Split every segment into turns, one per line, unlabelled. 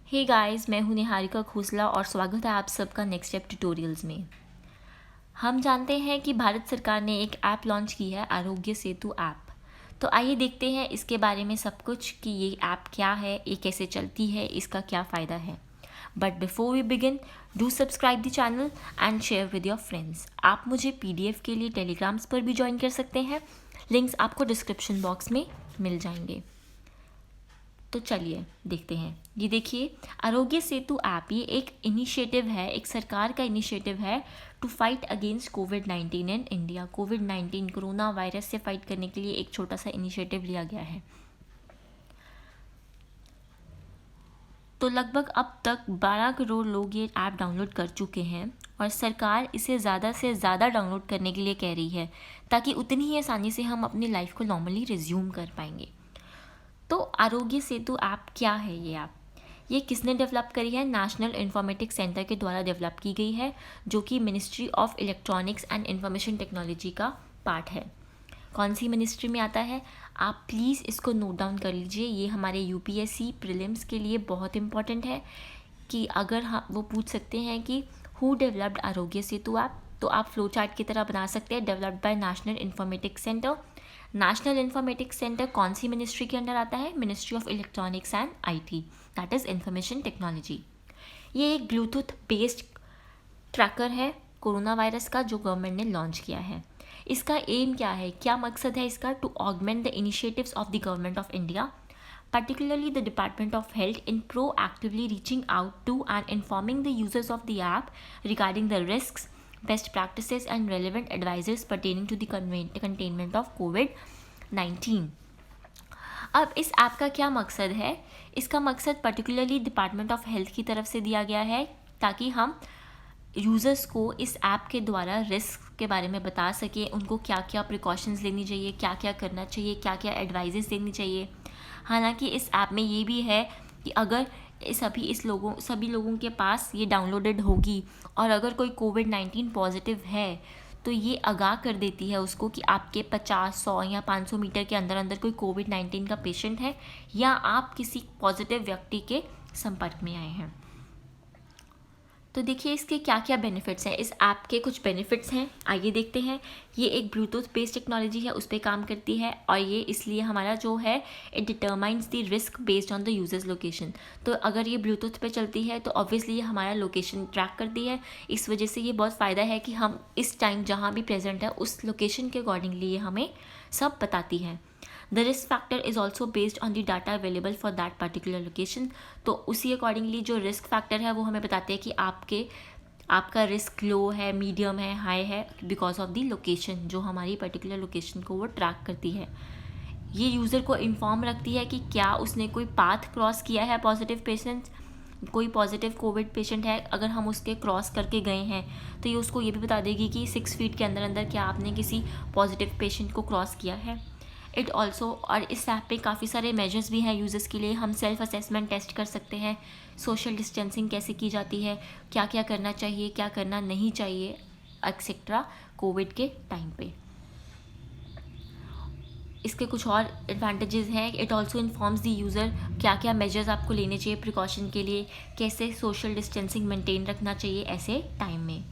Hey guys, मैं हूं निहारिका खोसला और स्वागत है आप सबका नेक्स्ट स्टेप ट्यूटोरियल्स में। हम जानते हैं कि भारत सरकार ने एक ऐप लॉन्च की है, आरोग्य सेतु ऐप। तो आइए देखते हैं इसके बारे में सब कुछ कि ये ऐप क्या है, ये कैसे चलती है, इसका क्या फ़ायदा है। But before we begin, do subscribe the channel and share with your friends. आप मुझे पीडीएफ के लिए टेलीग्राम्स पर भी ज्वाइन कर सकते हैं, लिंक्स आपको डिस्क्रिप्शन बॉक्स में मिल जाएंगे। तो चलिए देखते हैं। ये देखिए, आरोग्य सेतु ऐप ये एक इनिशिएटिव है, एक सरकार का इनिशिएटिव है टू फाइट अगेंस्ट कोविड-19 इन इंडिया। कोविड-19 कोरोना वायरस से फाइट करने के लिए एक छोटा सा इनिशिएटिव लिया गया है। तो लगभग अब तक 12 करोड़ लोग ये ऐप डाउनलोड कर चुके हैं और सरकार इसे ज़्यादा से ज़्यादा डाउनलोड करने के लिए कह रही है, ताकि उतनी ही आसानी से हम अपनी लाइफ को नॉर्मली रिज्यूम कर पाएंगे। तो आरोग्य सेतु ऐप क्या है? ये ऐप ये किसने डेवलप करी है? नेशनल इन्फॉर्मेटिक्स सेंटर के द्वारा डेवलप की गई है, जो कि ministry of electronics and information technology का पार्ट है। कौन सी मिनिस्ट्री में आता है? आप प्लीज़ इसको नोट डाउन कर लीजिए। ये हमारे यूपीएससी प्रीलिम्स के लिए बहुत इंपॉर्टेंट है कि अगर वो पूछ सकते हैं कि हु डेवलप्ड आरोग्य सेतु ऐप, तो आप फ्लो चार्ट की तरह बना सकते हैं, developed by national informatics centre. National informatics centre कौन सी मिनिस्ट्री के अंडर आता है? Ministry of electronics and IT, that is information technology. ये एक ब्लूटूथ बेस्ड ट्रैकर है कोरोना वायरस का, जो गवर्नमेंट ने लॉन्च किया है। इसका एम क्या है, क्या मकसद है इसका? To augment the initiatives of the government of India, particularly the Department of Health, in proactively reaching out to and informing the users of the app regarding the risks, best practices and relevant advices pertaining to the containment of COVID-19। अब इस app का क्या मकसद है? इसका मकसद particularly department of health की तरफ से दिया गया है, ताकि हम यूज़र्स को इस ऐप के द्वारा रिस्क के बारे में बता सके, उनको क्या क्या प्रिकॉशंस लेनी चाहिए, क्या क्या करना चाहिए, क्या क्या एडवाइजेस देनी चाहिए। हालांकि इस ऐप में ये भी है कि अगर सभी लोगों के पास ये डाउनलोडेड होगी और अगर कोई कोविड-19 पॉजिटिव है, तो ये आगाह कर देती है उसको कि आपके 50, 100 या 500 मीटर के अंदर अंदर कोई कोविड-19 का पेशेंट है या आप किसी पॉजिटिव व्यक्ति के संपर्क में आए हैं। तो देखिए इसके क्या क्या बेनिफिट्स हैं। इस ऐप के कुछ बेनिफिट्स हैं, आइए देखते हैं। ये एक ब्लूटूथ बेस्ड टेक्नोलॉजी है, उस पर काम करती है और ये इसलिए हमारा जो है it determines the risk based on the users location. तो अगर ये ब्लूटूथ पे चलती है तो ऑब्वियसली ये हमारा लोकेशन ट्रैक करती है। इस वजह से ये बहुत फ़ायदा है कि हम इस टाइम जहाँ भी प्रेजेंट है उस लोकेशन के अकॉर्डिंगली ये हमें सब बताती है। The risk factor is also based on the data available for that particular location. तो उसी अकॉर्डिंगली जो रिस्क फैक्टर है वो हमें बताते हैं कि आपका रिस्क लो है, मीडियम है, हाई है, बिकॉज ऑफ द लोकेशन, जो हमारी पर्टिकुलर लोकेशन को वो ट्रैक करती है। ये यूज़र को इन्फॉर्म रखती है कि क्या उसने कोई पाथ क्रॉस किया है, पॉजिटिव पेशेंट, कोई पॉजिटिव कोविड पेशेंट है, अगर हम उसके क्रॉस करके गए हैं तो ये उसको ये भी बता देगी कि 6 फीट के अंदर अंदर क्या आपने किसी पॉजिटिव पेशेंट को क्रॉस किया है। इट ऑल्सो, और इस ऐप पे काफ़ी सारे मेजर्स भी हैं यूज़र्स के लिए। हम सेल्फ असेसमेंट टेस्ट कर सकते हैं, सोशल डिस्टेंसिंग कैसे की जाती है, क्या क्या करना चाहिए, क्या करना नहीं चाहिए, एक्सेट्रा कोविड के टाइम पे। इसके कुछ और एडवांटेजेस हैं। It also informs the user क्या क्या मेजर्स आपको लेने चाहिए प्रिकॉशन के लिए, कैसे सोशल डिस्टेंसिंग मेंटेन रखना चाहिए ऐसे टाइम में।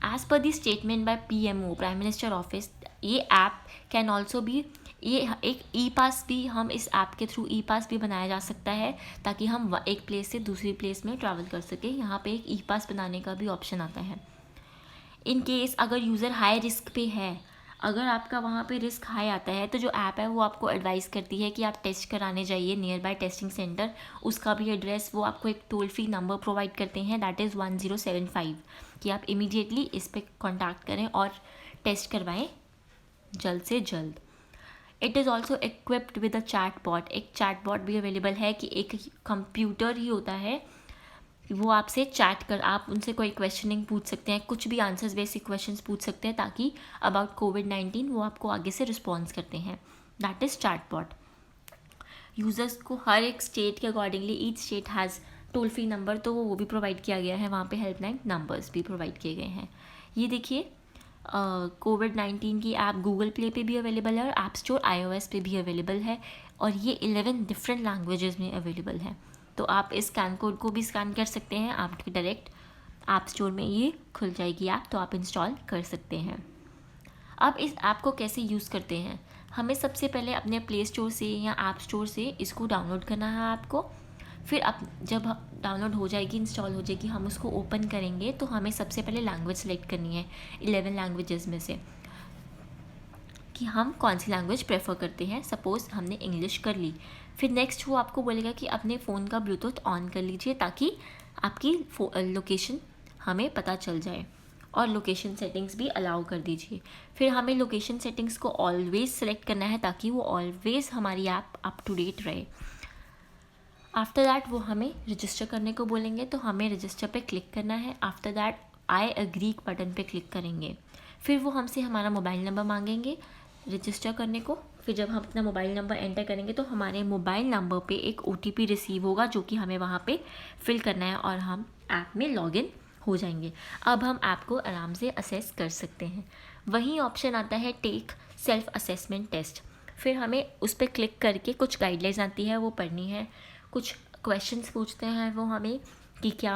As per the statement by PMO, prime minister office, ये ऐप कैन ऑल्सो बी, ये एक ई पास भी, हम इस ऐप के थ्रू ई पास भी बनाया जा सकता है, ताकि हम एक प्लेस से दूसरी प्लेस में ट्रैवल कर सकें। यहाँ पे एक ई पास बनाने का भी ऑप्शन आता है। इन केस अगर यूज़र हाई रिस्क पे है, अगर आपका वहाँ पे रिस्क हाई आता है, तो जो ऐप है वो आपको एडवाइस करती है कि आप टेस्ट कराने जाइए नियर बाय टेस्टिंग सेंटर। उसका भी एड्रेस वो आपको एक टोल फ्री नंबर प्रोवाइड करते हैं, दैट इज़ 1075, कि आप इमीडिएटली इस पर कॉन्टैक्ट करें और टेस्ट करवाएं जल्द से जल्द। It is also equipped with a chat bot, एक चैट बॉट भी अवेलेबल है कि एक कंप्यूटर ही होता है, वो आपसे चैट कर, आप उनसे कोई क्वेश्चनिंग पूछ सकते हैं, कुछ भी आंसर्स, बेसिक क्वेश्चंस पूछ सकते हैं, ताकि अबाउट कोविड-19 वो आपको आगे से रिस्पॉन्स करते हैं, that is chat bot. Users को हर एक स्टेट के accordingly, each state has toll free number, तो वो भी प्रोवाइड किया गया है, वहाँ पे हेल्पलाइन नंबर्स भी प्रोवाइड किए गए हैं। ये देखिए कोविड-19 की ऐप गूगल प्ले पे भी अवेलेबल है और ऐप स्टोर iOS पे भी अवेलेबल है, और ये 11 डिफरेंट लैंग्वेजेस में अवेलेबल है। तो आप इस स्कैन कोड को भी स्कैन कर सकते हैं, आपके डायरेक्ट ऐप स्टोर में ये खुल जाएगी ऐप, तो आप इंस्टॉल कर सकते हैं। अब इस ऐप को कैसे यूज़ करते हैं, हमें सबसे पहले अपने प्ले स्टोर से या ऐप स्टोर से इसको डाउनलोड करना है ऐप को। फिर अब जब डाउनलोड हो जाएगी, इंस्टॉल हो जाएगी, हम उसको ओपन करेंगे तो हमें सबसे पहले लैंग्वेज सेलेक्ट करनी है 11 लैंग्वेजेस में से कि हम कौन सी लैंग्वेज प्रेफर करते हैं। सपोज़ हमने इंग्लिश कर ली। फिर नेक्स्ट वो आपको बोलेगा कि अपने फ़ोन का ब्लूटूथ ऑन कर लीजिए ताकि आपकी लोकेशन हमें पता चल जाए, और लोकेशन सेटिंग्स भी अलाउ कर दीजिए। फिर हमें लोकेशन सेटिंग्स को ऑलवेज़ सेलेक्ट करना है ताकि वो ऑलवेज़ हमारी ऐप अप टू डेट रहे। आफ्टर दैट वो हमें रजिस्टर करने को बोलेंगे, तो हमें रजिस्टर पे क्लिक करना है। After that I agree button पे क्लिक करेंगे। फिर वो हमसे हमारा मोबाइल नंबर मांगेंगे रजिस्टर करने को। फिर जब हम अपना मोबाइल नंबर एंटर करेंगे तो हमारे मोबाइल नंबर पे एक OTP रिसीव होगा जो कि हमें वहाँ पे फिल करना है, और हम ऐप में लॉगिन हो जाएंगे। अब हम ऐप को आराम से असेस कर सकते हैं। वहीं ऑप्शन आता है टेक सेल्फ असेसमेंट टेस्ट। फिर हमें उस पर क्लिक करके कुछ गाइडलाइंस आती है वो पढ़नी है। कुछ क्वेश्चंस पूछते हैं वो हमें कि क्या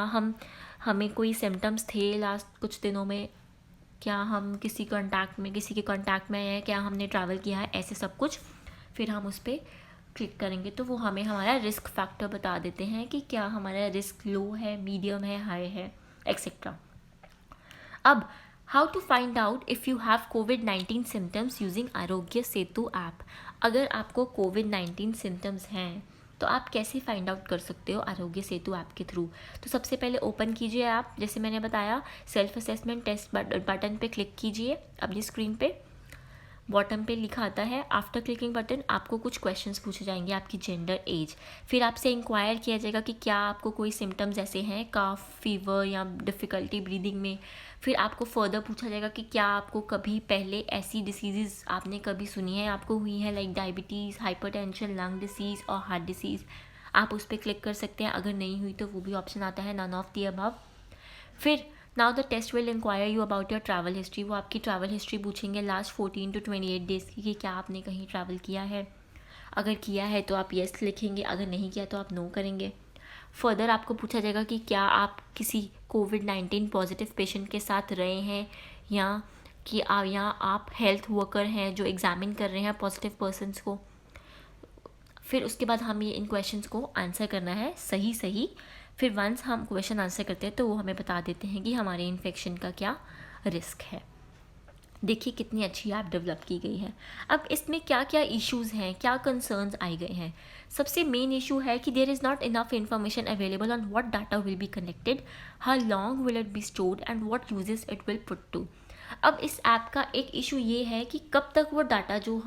हमें कोई सिम्टम्स थे लास्ट कुछ दिनों में, क्या हम किसी के कांटेक्ट में हैं, क्या हमने ट्रैवल किया है, ऐसे सब कुछ। फिर हम उस पर क्लिक करेंगे तो वो हमें हमारा रिस्क फैक्टर बता देते हैं कि क्या हमारा रिस्क लो है, मीडियम है, हाई है, एक्सेट्रा। अब how to find out if you have COVID-19 symptoms using Aarogya Setu app. अगर आपको COVID-19 सिम्टम्स हैं तो आप कैसे फाइंड आउट कर सकते हो आरोग्य सेतु ऐप के थ्रू। तो सबसे पहले ओपन कीजिए ऐप, जैसे मैंने बताया सेल्फ असेसमेंट टेस्ट बटन पे क्लिक कीजिए। अपनी स्क्रीन पे बॉटम पे लिखा आता है आफ्टर क्लिकिंग बटन आपको कुछ क्वेश्चंस पूछे जाएंगे, आपकी जेंडर, एज। फिर आपसे इंक्वायर किया जाएगा कि क्या आपको कोई सिम्टम्स ऐसे हैं, काफ, फीवर या डिफ़िकल्टी ब्रीदिंग में। फिर आपको फर्दर पूछा जाएगा कि क्या आपको कभी पहले ऐसी डिसीज़ आपने कभी सुनी है आपको हुई है, like diabetes, hypertension, lung disease और हार्ट डिसीज़। आप उस पर क्लिक कर सकते हैं। अगर नहीं हुई तो वो भी ऑप्शन आता है नन ऑफ द अबव। फिर now the test will inquire you about your travel history. वो आपकी ट्रैवल हिस्ट्री पूछेंगे लास्ट 14 to 28 डेज़ की कि क्या आपने कहीं ट्रैवल किया है। अगर किया है तो आप येस लिखेंगे, अगर नहीं किया तो आप नो करेंगे। फर्दर आपको पूछा जाएगा कि क्या आप किसी COVID-19 पॉजिटिव पेशेंट के साथ रहे हैं, या कि आप हेल्थ वर्कर हैं जो एग्जामिन कर रहे हैं पॉजिटिव पर्सनस को। फिर उसके बाद हमें इन क्वेश्चंस को आंसर करना है सही। फिर वंस हम क्वेश्चन आंसर करते हैं तो वो हमें बता देते हैं कि हमारे इन्फेक्शन का क्या रिस्क है। देखिए कितनी अच्छी ऐप डेवलप की गई है। अब इसमें क्या क्या इश्यूज़ हैं, क्या कंसर्न्स आए गए हैं। सबसे मेन इशू है कि there is not enough information available on what data will be collected, how long will it be stored and what uses it will put to. अब इस ऐप का एक इशू ये है कि कब तक वो डाटा जो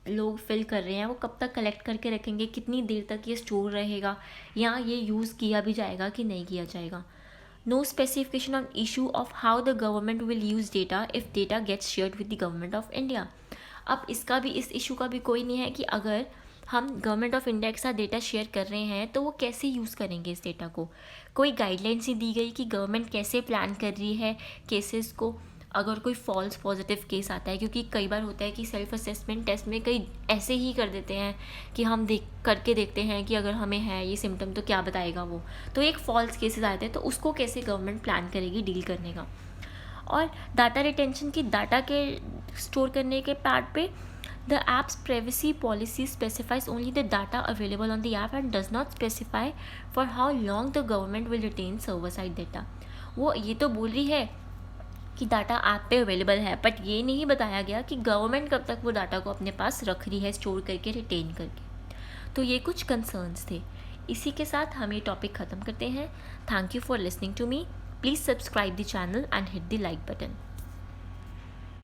लोग फिल कर रहे हैं वो कब तक कलेक्ट करके रखेंगे, कितनी देर तक ये स्टोर रहेगा, या ये यूज़ किया भी जाएगा कि नहीं किया जाएगा। No specification on issue of how the government will use data if data gets shared with the government of India. अब इस इशू का भी कोई नहीं है कि अगर हम गवर्नमेंट ऑफ इंडिया के साथ डेटा शेयर कर रहे हैं तो वो कैसे यूज़ करेंगे इस डेटा को। कोई गाइडलाइंस ही दी गई कि गवर्नमेंट कैसे प्लान कर रही है केसेस को अगर कोई फॉल्स पॉजिटिव केस आता है, क्योंकि कई बार होता है कि सेल्फ असेसमेंट टेस्ट में कई ऐसे ही कर देते हैं कि हम करके देखते हैं कि अगर हमें है ये सिम्टम तो क्या बताएगा वो, तो एक फॉल्स केसेस आते हैं, तो उसको कैसे गवर्नमेंट प्लान करेगी डील करने का। और डाटा रिटेंशन की डाटा के स्टोर करने के पार्ट पे the app's privacy policy specifies only the data available on the app and does not specify for how long the government will retain server side data. वो ये तो बोल रही है कि डाटा ऐप पे अवेलेबल है, बट ये नहीं बताया गया कि गवर्नमेंट कब तक वो डाटा को अपने पास रख रही है स्टोर करके, रिटेन करके। तो ये कुछ कंसर्न्स थे। इसी के साथ हम ये टॉपिक ख़त्म करते हैं। Thank you for listening to me. Please subscribe the channel and hit the like button.